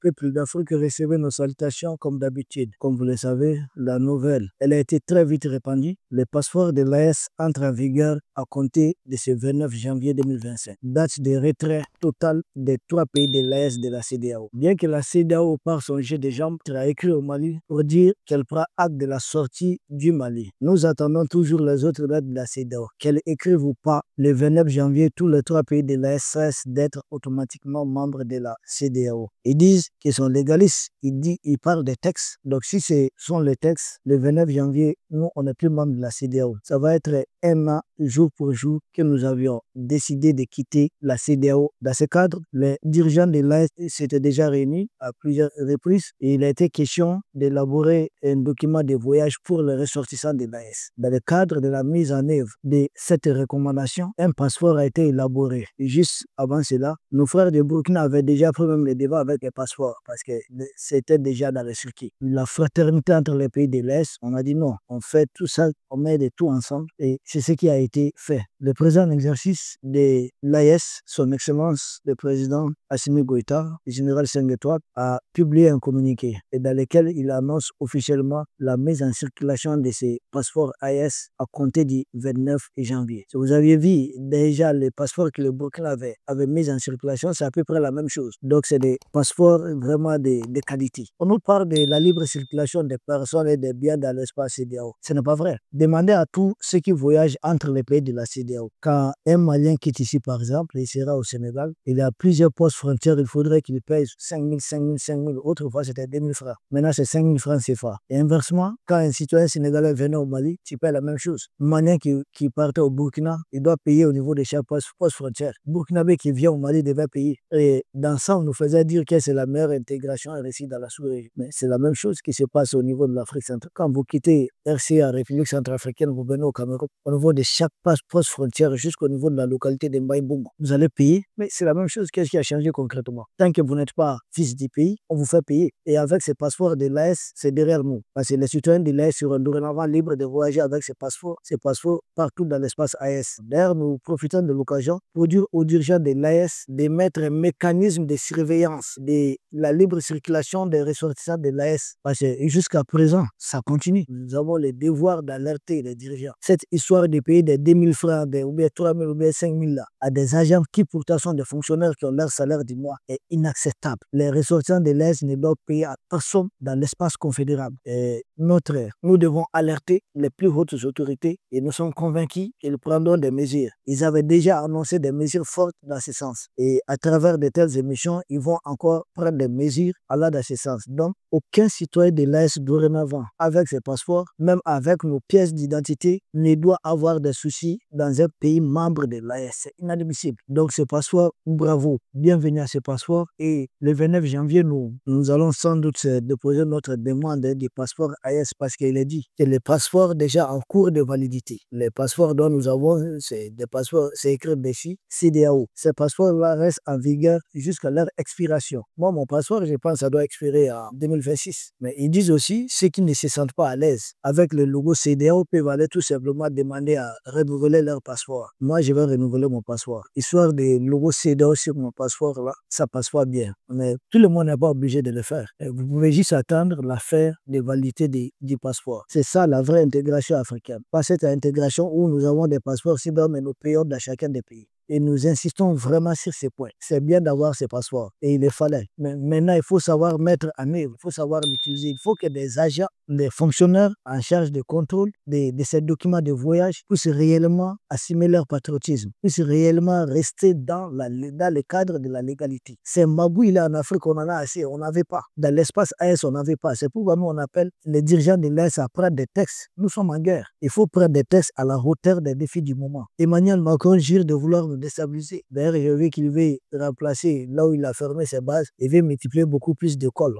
peuple d'Afrique recevez nos salutations comme d'habitude. Comme vous le savez, la nouvelle, elle a été très vite répandue. Le passeport de l'AES entre en vigueur à compter de ce 29 janvier 2025. Date de retrait total des 3 pays de l'AES de la CEDEAO. Bien que la CEDEAO, par son jeu de jambes, a écrit au Mali pour dire qu'elle prend acte de la sortie du Mali. Nous attendons toujours les autres dates de la CEDEAO. Qu'elle écrive ou pas, le 29 janvier, tous les 3 pays de l'AES cessent d'être automatiquement membres de la CEDEAO. Ils disent qu'ils sont légalistes. Ils parlent des textes. Donc si ce sont les textes, le 29 janvier, nous, on n'est plus membre de la CEDEAO. Ça va être un an, jour pour jour, que nous avions décidé de quitter la CEDEAO. Dans ce cadre, les dirigeants de l'AES s'étaient déjà réunis à plusieurs reprises et il a été question d'élaborer un document de voyage pour les ressortissants de l'AES. Dans le cadre de la mise en œuvre de cette recommandation, un passeport a été élaboré. Et juste avant cela, nos frères de Burkina avaient déjà pris même le débat avec les passeports parce que c'était déjà dans le circuit. La fraternité entre les pays de l'Est, on a dit non, on fait tout ça, on met de tout ensemble et c'est ce qui a été fait. Le président en exercice de l'AES, son Excellence, le président Assimi Goïta, le général Senghetoua, a publié un communiqué et dans lequel il annonce officiellement la mise en circulation de ces passeports AES à compter du 29 janvier. Si vous aviez vu déjà les passeports que le Burkina avait mis en circulation, c'est à peu près la même chose. Donc c'est des passeports vraiment de qualité. On nous parle de la libre circulation des personnes et des biens dans l'espace CEDEAO. Ce n'est pas vrai. Demandez à tous ceux qui voyagent entre les pays de la CEDEAO. Quand un Malien quitte ici, par exemple, il sera au Sénégal, il y a plusieurs postes frontières, il faudrait qu'il paye 5 000, 5 000, 5 000. Autrefois, c'était 2 000 francs. Maintenant, c'est 5 000 francs CFA. Et inversement, quand un citoyen sénégalais venait au Mali, tu payes la même chose. Un Malien qui partait au Burkina, il doit payer au niveau de chaque poste frontière. Burkinabé qui vient au Mali devait payer. Et dans ça, on nous faisait dire que c'est la meilleure intégration réussie dans la sous-région. Mais c'est la même chose qui se passe au niveau de l'Afrique centrale. Quand vous quittez RCA, République centrafricaine, vous venez au Cameroun, au niveau de chaque poste frontière jusqu'au niveau de la localité de Mbaye-Boum, vous allez payer. Mais c'est la même chose. Qu'est-ce qui a changé concrètement? Tant que vous n'êtes pas fils du pays, on vous fait payer. Et avec ces passeports de l'AES, c'est derrière nous. Parce que les citoyens de l'AES seront dorénavant libres de voyager avec ces passeports partout dans l'espace AES. D'ailleurs, nous profitons de l'occasion pour dire aux dirigeants de l'AES de mettre un mécanisme de surveillance de la libre circulation des ressortissants de l'AES. Parce que jusqu'à présent, ça continue. Nous avons le devoir d'alerter les dirigeants. Cette histoire de payer des 2 000 francs, ou bien 3 000 ou bien 5 000 là, à des agents qui pourtant sont des fonctionnaires qui ont leur salaire du mois est inacceptable. Les ressortissants de l'AES ne doivent payer à personne dans l'espace confédérable. Et nous devons alerter les plus hautes autorités et nous sommes convaincus qu'ils prendront des mesures. Ils avaient déjà annoncé des mesures fortes dans ce sens. Et à travers de telles émissions, ils vont encore prendre des mesures allant dans ce sens. Donc, aucun citoyen de l'AES dorénavant, avec ses passeports, même avec nos pièces d'identité, ne doit avoir de soucis dans un pays membre de l'AES. C'est inadmissible. Donc, ce passeport, bravo, bienvenue à ce passeport. Et le 29 janvier, nous allons sans doute déposer notre demande du passeport AES parce qu'il est dit que les passeports déjà en cours de validité. Les passeports dont nous avons, c'est des passeports, c'est écrit dessus, CEDEAO. Ces passeports-là restent en vigueur jusqu'à leur expiration. Moi, mon passeport, je pense que ça doit expirer en 2026. Mais ils disent aussi, ceux qui ne se sentent pas à l'aise avec le logo CEDEAO peuvent aller tout simplement demander à renouveler leur passeport. Moi, je vais renouveler mon passeport. Histoire de logo CEDEAO sur mon passeport, là, ça passe pas bien. Mais tout le monde n'est pas obligé de le faire. Et vous pouvez juste attendre l'affaire de validité du passeport. C'est ça la vraie intégration africaine. Pas cette intégration où nous avons des passeports cyber, mais nous payons dans chacun des pays. Et nous insistons vraiment sur ces points. C'est bien d'avoir ces passeports et il le fallait. Mais maintenant, il faut savoir mettre en œuvre, il faut savoir l'utiliser. Il faut que des agents, des fonctionnaires en charge de contrôle de ces documents de voyage puissent réellement assumer leur patriotisme, puissent réellement rester dans le cadre de la légalité. Ces magouilles là en Afrique, on en a assez, on n'avait pas. Dans l'espace AES, on n'avait pas. C'est pourquoi nous, on appelle les dirigeants de l'AES à prendre des textes. Nous sommes en guerre. Il faut prendre des textes à la hauteur des défis du moment. Emmanuel Macron jure de vouloir nous déstabiliser. D'ailleurs, je veux qu'il veut remplacer là où il a fermé ses bases. Il veut multiplier beaucoup plus d'écoles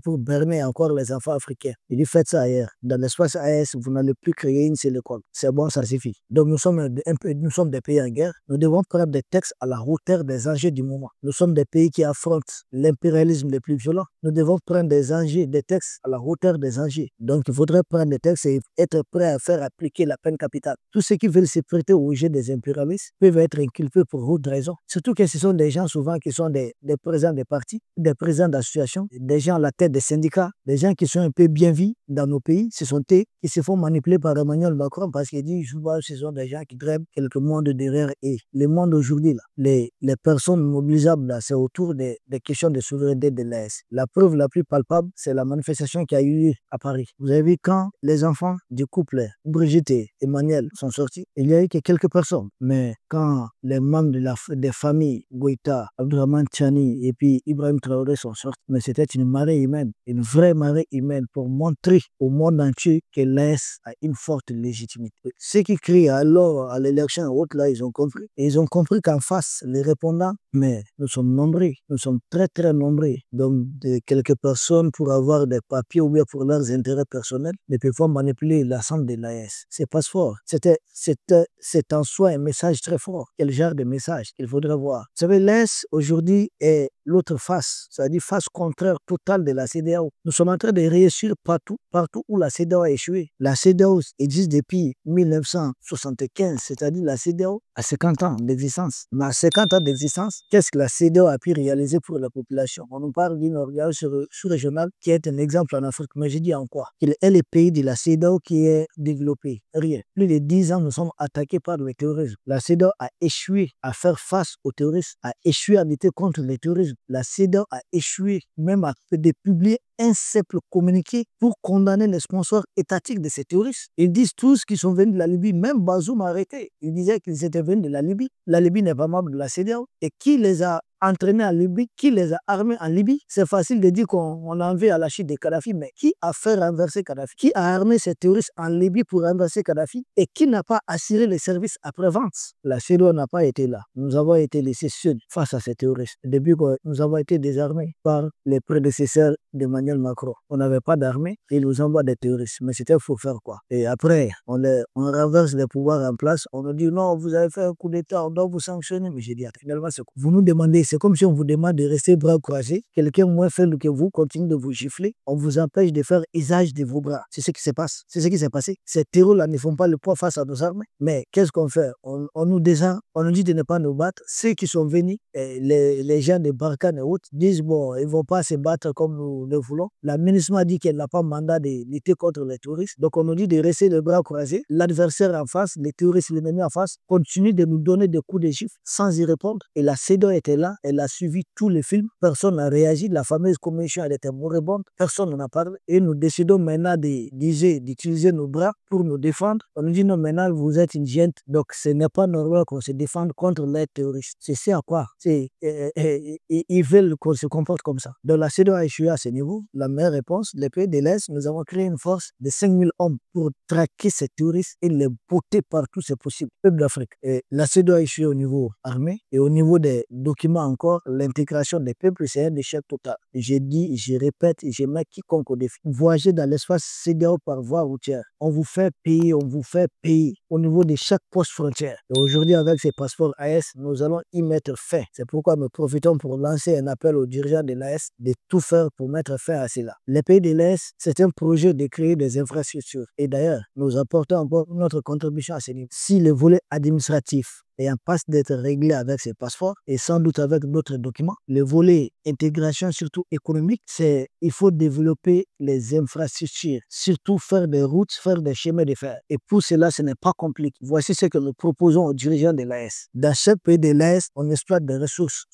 pour berner encore les enfants africains. Il dit faites ça ailleurs. Dans l'espace AES, vous n'allez plus créer une seule école. C'est bon, ça suffit. Donc nous sommes des pays en guerre. Nous devons prendre des textes à la hauteur des enjeux du moment. Nous sommes des pays qui affrontent l'impérialisme le plus violent. Nous devons prendre des textes à la hauteur des enjeux. Donc il faudrait prendre des textes et être prêt à faire appliquer la peine capitale. Tous ceux qui veulent se prêter au jeu des impérialistes peuvent être inculpés pour haute raison. Surtout que ce sont des gens souvent qui sont des présidents des partis, des présidents d'associations, des gens à la tête des syndicats, des gens qui sont un peu bien vus dans nos pays. Ce sont eux qui se font manipuler par Emmanuel Macron parce qu'il dit souvent ce sont des gens qui drainent quelques mondes derrière et le monde aujourd'hui, les personnes mobilisables, c'est autour des questions de souveraineté de l'AES. La preuve la plus palpable, c'est la manifestation qui a eu lieu à Paris. Vous avez vu quand les enfants du couple Brigitte et Emmanuel sont sortis, il n'y a eu que quelques personnes. Mais quand les membres des familles Goïta, Abdourahmane Tchani et puis Ibrahim Traoré sont sortis, mais c'était une marée humaine, une vraie marée humaine pour montrer au monde entier que l'AES a une forte légitimité. Ceux qui crient alors à l'élection haute, là, ils ont compris. Et ils ont compris qu'en face, les répondants, mais nous sommes nombreux, nous sommes très très nombreux. Donc, de quelques personnes pour avoir des papiers ou bien pour leurs intérêts personnels, ne peuvent pas manipuler l'ensemble de l'AES. C'est pas fort. C'est en soi un message très fort. Quel genre de message qu'il faudrait voir. Vous savez, l'AES aujourd'hui est l'autre face, c'est-à-dire face contraire totale de la CEDEAO. Nous sommes en train de réussir partout où la CEDEAO a échoué. La CEDEAO existe depuis 1975, c'est-à-dire la CEDEAO a 50 ans d'existence. Mais à 50 ans d'existence, qu'est-ce que la CEDEAO a pu réaliser pour la population? On nous parle d'une organisation sous-régionale qui est un exemple en Afrique, mais je dis en quoi? Qu'il est le pays de la CEDEAO qui est développé. Rien. Plus de 10 ans, nous sommes attaqués par le terrorisme. La CEDEAO a échoué à faire face aux terroristes, a échoué à lutter contre le terrorisme. La CEDEAO a échoué même à publier un simple communiqué pour condamner les sponsors étatiques de ces terroristes. Ils disent tous qu'ils sont venus de la Libye. Même Bazoum a arrêté. Il disait qu'ils étaient venus de la Libye. La Libye n'est pas membre de la CEDEAO. Et qui les a entraînés en Libye, qui les a armés en Libye? C'est facile de dire qu'on en veut à la chute de Kadhafi, mais qui a fait renverser Kadhafi? Qui a armé ces terroristes en Libye pour renverser Kadhafi? Et qui n'a pas assuré les services après-vente? La CEDEAO n'a pas été là. Nous avons été laissés seuls face à ces terroristes. Depuis que nous avons été désarmés par les prédécesseurs d'Emmanuel Macron. On n'avait pas d'armée, ils nous envoient des terroristes. Mais c'était pour faire quoi? Et après, on renverse les pouvoirs en place. On nous dit non, vous avez fait un coup d'État, on doit vous sanctionner. Mais j'ai dit, finalement, vous nous demandez, c'est comme si on vous demande de rester bras croisés. Quelqu'un moins faible que vous continue de vous gifler. On vous empêche de faire usage de vos bras. C'est ce qui se passe. C'est ce qui s'est passé. Ces terroristes-là ne font pas le poids face à nos armées. Mais qu'est-ce qu'on fait? On nous descend, on nous dit de ne pas nous battre. Ceux qui sont venus, les gens de Barkhane et autres, disent bon, ils ne vont pas se battre comme nous le voulons. La ministre a dit qu'elle n'a pas mandat de lutter contre les terroristes. Donc on nous dit de rester les bras croisés. L'adversaire en face, les terroristes, l'ennemi en face, continue de nous donner des coups de gifle sans y répondre. Et la CEDEAO était là, elle a suivi tous les films. Personne n'a réagi. La fameuse commission, elle était moribonde. Personne n'en a parlé. Et nous décidons maintenant d'utiliser nos bras pour nous défendre. On nous dit non, maintenant vous êtes une gente. Donc ce n'est pas normal qu'on se défende contre les terroristes. C'est ça à quoi? Ils veulent qu'on se comporte comme ça. Donc la CEDEAO a échoué à ce niveau. La meilleure réponse, les pays de l'Est, nous avons créé une force de 5000 hommes pour traquer ces terroristes et les botter partout c'est possible. Peuple d'Afrique. La CEDEAO a échoué au niveau armé et au niveau des documents encore, l'intégration des peuples, c'est un échec total. J'ai dit, je répète, je mets quiconque au défi. Voyager dans l'espace CEDEAO par voie routière. On vous fait payer au niveau de chaque poste frontière. Et aujourd'hui, avec ces passeports AES, nous allons y mettre fin. C'est pourquoi nous profitons pour lancer un appel aux dirigeants de l'AES de tout faire pour mettre fin à cela. Les pays de l'AES, c'est un projet de créer des infrastructures. Et d'ailleurs, nous apportons encore notre contribution à ce niveau. Si le volet administratif et en passe d'être réglé avec ces passeports et sans doute avec d'autres documents. Le volet intégration, surtout économique, c'est il faut développer les infrastructures, surtout faire des routes, faire des chemins de fer. Et pour cela, ce n'est pas compliqué. Voici ce que nous proposons aux dirigeants de l'AES. Dans chaque pays de l'AES, on exploite des ressources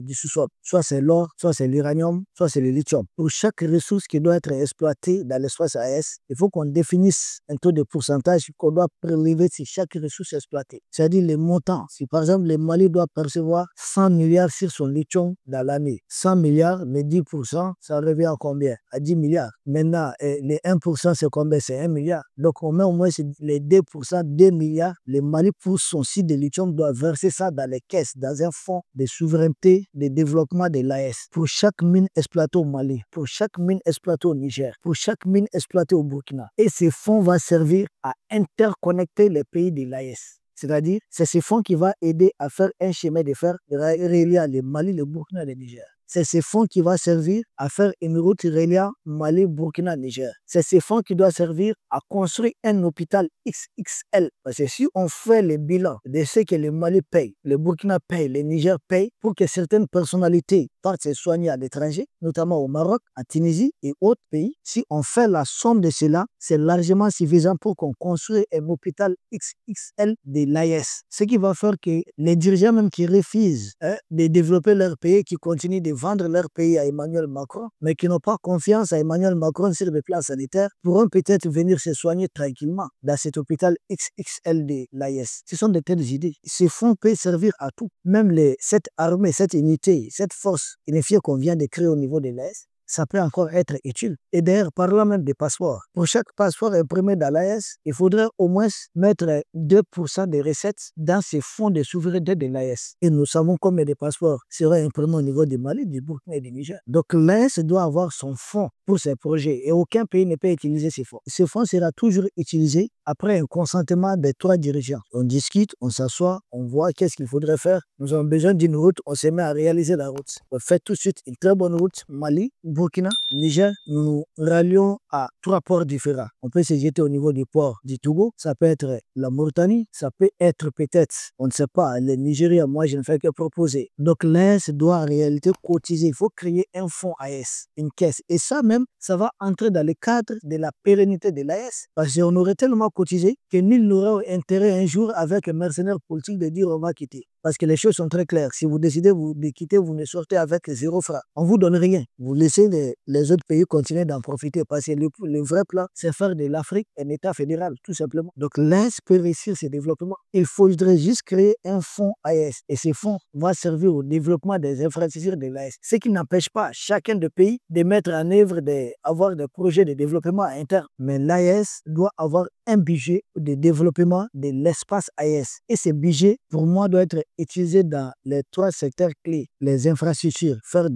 du sous-sol. Soit c'est l'or, soit c'est l'uranium, soit c'est le lithium. Pour chaque ressource qui doit être exploitée dans l'espace AES, il faut qu'on définisse un taux de pourcentage qu'on doit prélever sur chaque ressource exploitée. C'est-à-dire les montants. Si par exemple le Mali doit percevoir 100 milliards sur son lithium dans l'année, 100 milliards, mais 10%, ça revient à combien? À 10 milliards. Maintenant, les 1%, c'est combien? C'est 1 milliard. Donc on met au moins les 2% 2%, 2 milliards. Le Mali, pour son site de lithium, doit verser ça dans les caisses, dans un fonds de souveraineté, de développement de l'AES. Pour chaque mine exploitée au Mali, pour chaque mine exploitée au Niger, pour chaque mine exploitée au Burkina. Et ce fonds va servir à interconnecter les pays de l'AES. C'est-à-dire, c'est ce fonds qui va aider à faire un chemin de fer reliant le Mali, le Burkina et le Niger. C'est ce fonds qui va servir à faire une route reliant Mali, Burkina, Niger. C'est ce fonds qui doit servir à construire un hôpital XXL. Parce que si on fait le bilan de ce que le Mali paye, le Burkina paye, le Niger paye, pour que certaines personnalités partent se soigner à l'étranger, notamment au Maroc, en Tunisie et autres pays, si on fait la somme de cela, c'est largement suffisant pour qu'on construise un hôpital XXL de l'AES. Ce qui va faire que les dirigeants même qui refusent de développer leur pays, qui continuent de vendre leur pays à Emmanuel Macron, mais qui n'ont pas confiance à Emmanuel Macron sur le plan sanitaire, pourront peut-être venir se soigner tranquillement dans cet hôpital XXL de l'AES. Ce sont de telles idées. Ce fonds peut servir à tout. Même cette armée, cette unité, cette force unifiée qu'on vient de créer au niveau de l'AES, ça peut encore être utile. Et d'ailleurs, parlant même des passeports, pour chaque passeport imprimé dans l'AES, il faudrait au moins mettre 2% des recettes dans ces fonds de souveraineté de l'AES. Et nous savons combien de passeports seraient imprimés au niveau du Mali, du Burkina et du Niger. Donc l'AES doit avoir son fonds pour ses projets et aucun pays ne peut utiliser ces fonds. Ce fonds sera toujours utilisé après un consentement des 3 dirigeants. On discute, on s'assoit, on voit qu'est-ce qu'il faudrait faire. Nous avons besoin d'une route, on se met à réaliser la route. On fait tout de suite une très bonne route, Mali, Burkina, Niger, nous rallions à 3 ports différents. On peut se jeter au niveau du port du Togo, ça peut être la Mauritanie, ça peut être peut-être, on ne sait pas, le Nigeria, moi je ne fais que proposer. Donc l'AES doit en réalité cotiser, il faut créer un fonds AES, une caisse. Et ça même, ça va entrer dans le cadre de la pérennité de l'AES, parce qu'on aurait tellement cotisé que nul n'aurait intérêt un jour avec un mercenaire politique de dire on va quitter. Parce que les choses sont très claires. Si vous décidez de quitter, vous ne sortez avec 0 francs. On ne vous donne rien. Vous laissez les autres pays continuer d'en profiter. Parce que le vrai plan, c'est faire de l'Afrique un État fédéral, tout simplement. Donc l'AES peut réussir ce développement. Il faudrait juste créer un fonds AES. Et ce fonds va servir au développement des infrastructures de l'AES. Ce qui n'empêche pas chacun des pays de mettre en œuvre, d'avoir des projets de développement interne. Mais l'AES doit avoir un budget de développement de l'espace AES. Et ce budget, pour moi, doit être utilisé dans les 3 secteurs clés. Les infrastructures, faire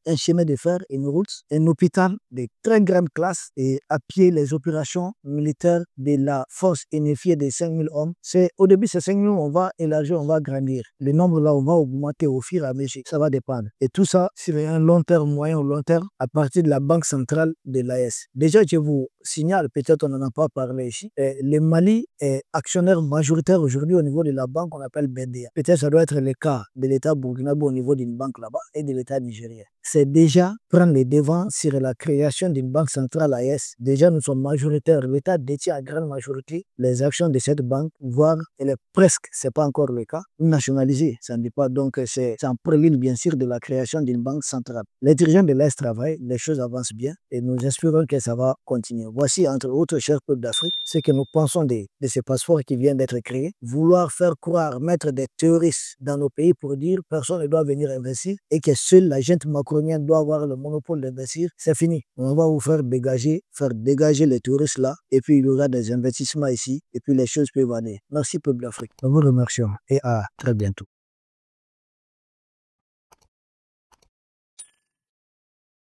un chemin de fer, une route, un hôpital de très grande classe et appuyer les opérations militaires de la force unifiée de 5000 hommes. Au début, ces 5000 hommes, on va élargir, on va grandir. Le nombre là, on va augmenter au fur et à mesure. Ça va dépendre. Et tout ça, sur un long terme, moyen ou long terme, à partir de la banque centrale de l'AES. Déjà, je vous signale, peut-être on n'en a pas parlé ici, le Mali est actionnaire majoritaire aujourd'hui au niveau de la banque qu'on appelle BNDA. Peut-être ça doit être le cas de l'État burkinabé au niveau d'une banque là-bas et de l'État nigérien. C'est déjà prendre les devants sur la création d'une banque centrale AES. Déjà, nous sommes majoritaires. L'État détient à grande majorité les actions de cette banque, voire elle est presque, ce n'est pas encore le cas, nationalisée. Ça ne dit pas donc c'est en prélude bien sûr de la création d'une banque centrale. Les dirigeants de l'Est travaillent, les choses avancent bien et nous espérons que ça va continuer. Voici, entre autres, chers peuples d'Afrique, ce que nous pensons de ces passeports qui viennent d'être créés. Vouloir faire croire, mettre des théoristes dans nos pays pour dire personne ne doit venir investir et que seule la gente macronienne doit avoir le monopole d'investir, c'est fini. On va vous faire dégager les touristes là et puis il y aura des investissements ici et puis les choses peuvent aller. Merci peuple d'Afrique. Nous vous remercions et à très bientôt.